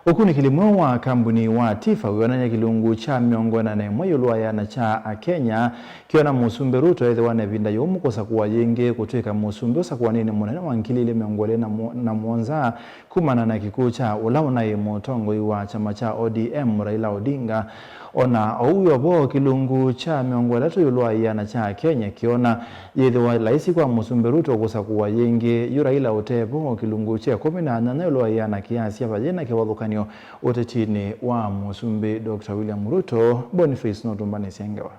Okuni kilimwe wa kambuni wa Tifa wionanya kilungu cha miongona na mwayulwa yana cha Kenya kiona musumbe Ruto ethe wane vinda yomu kosa kuwa yenge kutweka musumbe osa kuwa nini mwanene wankilile miongole na mwonza kumana na kikuu cha ulauna imutongo wa chama cha ODM Raila Odinga ona ouyo bo kilungu cha miongole tuyulwa yana cha Kenya kiona yethe wa laisi kwa musumbe Ruto kosa kuwa yenge yu Raila Otebo kilungu cha 18 na yulwa yana kiasi hapa jena kiwadhukanyo utetini wa musumbe Dr. William Ruto Boniface Notumbane Siangewa.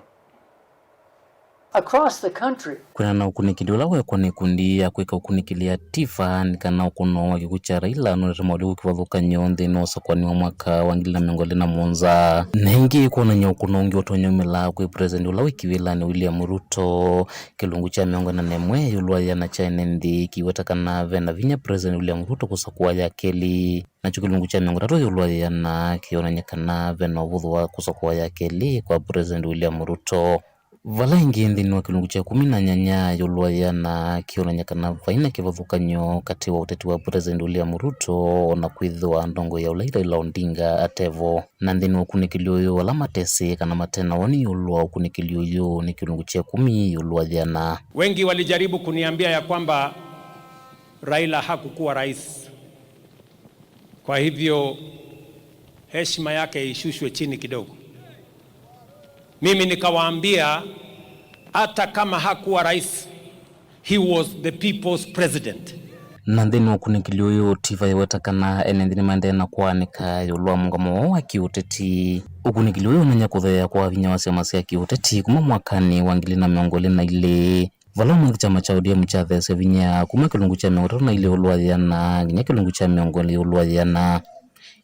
Across the country kuna na ukunikiliola wekwa ni kundi ya kweka ukunikilia Tifa nikana ukuno wa kikucha Raila noretamoli ukiwadhuka nyonde nosa kwa niwa mwaka wangilina miongole na mwonza nengi kuona nye ukuno ungi otonyo mila kwe president ula wikiwila ni William Ruto kilungu cha miongona nemwe yulua yana cha enendi kiwetakana vena vinya president William Ruto kusakuwa ya keli na chukilungu cha miongona to yulua yana kiona nyekana vena uvudhuwa kusakuwa ya keli kwa president William Ruto. Vala ingi ndini wa kilungu cha 18 yulua yana kiona nyakana vaina kivadhukanyo kati wa uteti wa president William Ruto na kuidhua ndongo ya Raila Odinga atevo na ndini wa kunikilioyo wala matesi kana matena wani yulua ukunikilioyo ni kilungu cha 10 yulua yana. Wengi walijaribu kuniambia ya kwamba Raila hakukuwa rais, kwa hivyo heshima yake ishushwe chini kidogo. Mimi nikawaambia hata kama hakuwa rais, he was the people's president. Nandini ukunikilioyo Tifa yewetakana enendini mandena kuanika yulua mungamo wa kiuteti. Ukunikilioyo nanya kudhaya kwa vinya wasemasi ya kiuteti kuma mwakani wangili na miongole na ile vala mwangi chama cha ODM mchadhe vinya kuma kilungu cha miongole na ile ulua yana ginya kilungu cha miongole ulua yana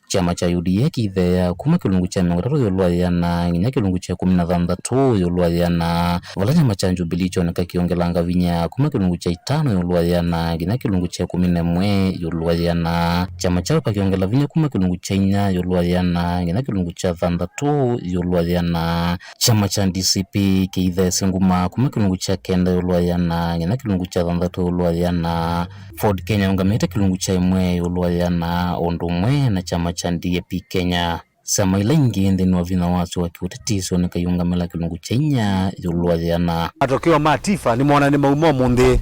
chama cha UDA kithea kuma kilungu cha miongole yulua yana nginya kilungu cha 16 yulua yana vala chama cha Jubilee choneka kiongelanga vinya kuma kilungu cha 5 yulua yana nginya kilungu cha 11 yulua yana chama cha kiongela vinya kuma kilungu cha 4 yulua yana nginya kilungu cha 3 yulua yana chama cha DCP kithea singuma kuma kilungu cha 9 yulua yana nginya kilungu cha 3 yulua yana Ford Kenya ngameta kilungu cha 1 yulua yana ondumwe na chama cha DAP Kenya sama ila ingi ndini wa vina watu wa kiutetiso nika yungamela kilungu cha 4 yulua yana. Matokeo ma Tifa ni muona ni maumo munde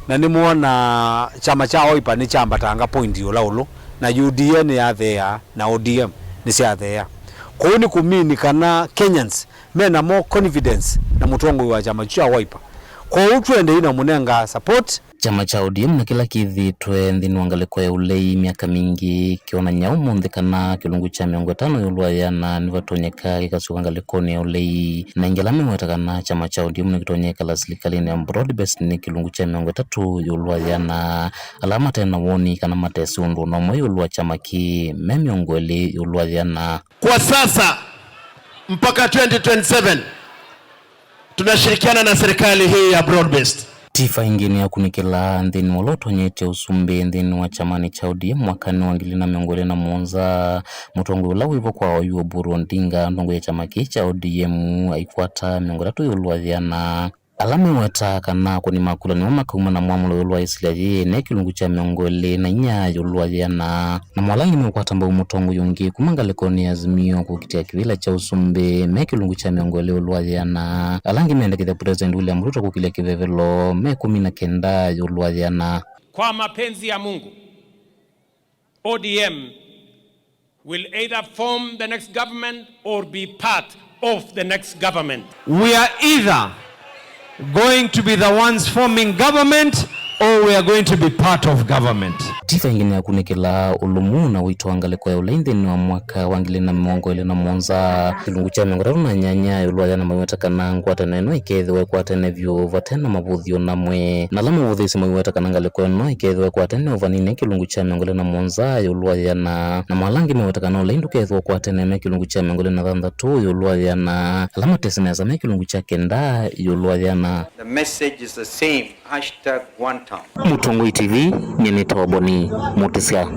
na ni muona chama cha Wiper ni chamba tanga point yola ulo na UDA ni athea na ODM ni si athea. Kwa hiyo ni kumini kana Kenyans mena more confidence na mutongo wa chama cha Wiper. Kwa hiyo tuende ina munenga support chama cha ODM na kila kithitwe ndini wangaleko ya ulei miaka mingi kiona nyaumu ndikana kilungu cha 5 yulua yana nivatonyeka kikasuka ngaleko ni ya ulei na ingelame mwetakana chama cha ODM nikitonyeka la serikali ni broad-based ni kilungu cha 3 yulua yana alama tena woni kana matesi undu na mwe yulua chama ki memiongoli yulua yana. Kwa sasa mpaka 2027 tunashirikiana na serikali hii ya broad-based. Tifa ingine ya kunikila ndini waloto nyete usumbe ndini wa chamani cha ODM mwakani wangili na miongole na mwonza mutongo ula wivo kwa wayu Burundinga ndongo ya chamaki cha ODM aikwata miongole tu yulua yana. Alame wata kana kuni makula ni wamakauma na mwamulo yulua isilaye ne kilungu cha miongole na nya yulua yana. Na mwalangi mwakwata mba umutongo yungi kumangaleko ni Azimio kukitia kiwila cha usumbe me kilungu cha miongole yulua yana. Alangi meendekeza president William Ruto kukilia kivevelo me 19 yulua yana. Kwa mapenzi ya Mungu, ODM will either form the next government or be part of the next government. We are either going to be the ones forming government or we are going to be part of government. Tifa ingine ya kunikila ulumu na wito wangaleko ya ulainde ni wa mwaka wangile na mwongo ile na mwonza kilungu cha miongoraro na nyanya yulua yana maweta kanangu ateneno ikedhwe kwa atenevyo vatena mabudhio na mwe na lama udhisi maweta kanangaleko ya no ikedhwe kwa atene uvanine kilungu cha miongole na mwonza yulua yana na mwalangi maweta kanao laindu kedhwe kwa ateneme kilungu cha miongole na dhanda tu yulua yana alama tesimeza me kilungu cha 9 yulua yana. The message is the same, #1town. Mutongo TV, Nyenito Waboni, Mutisia.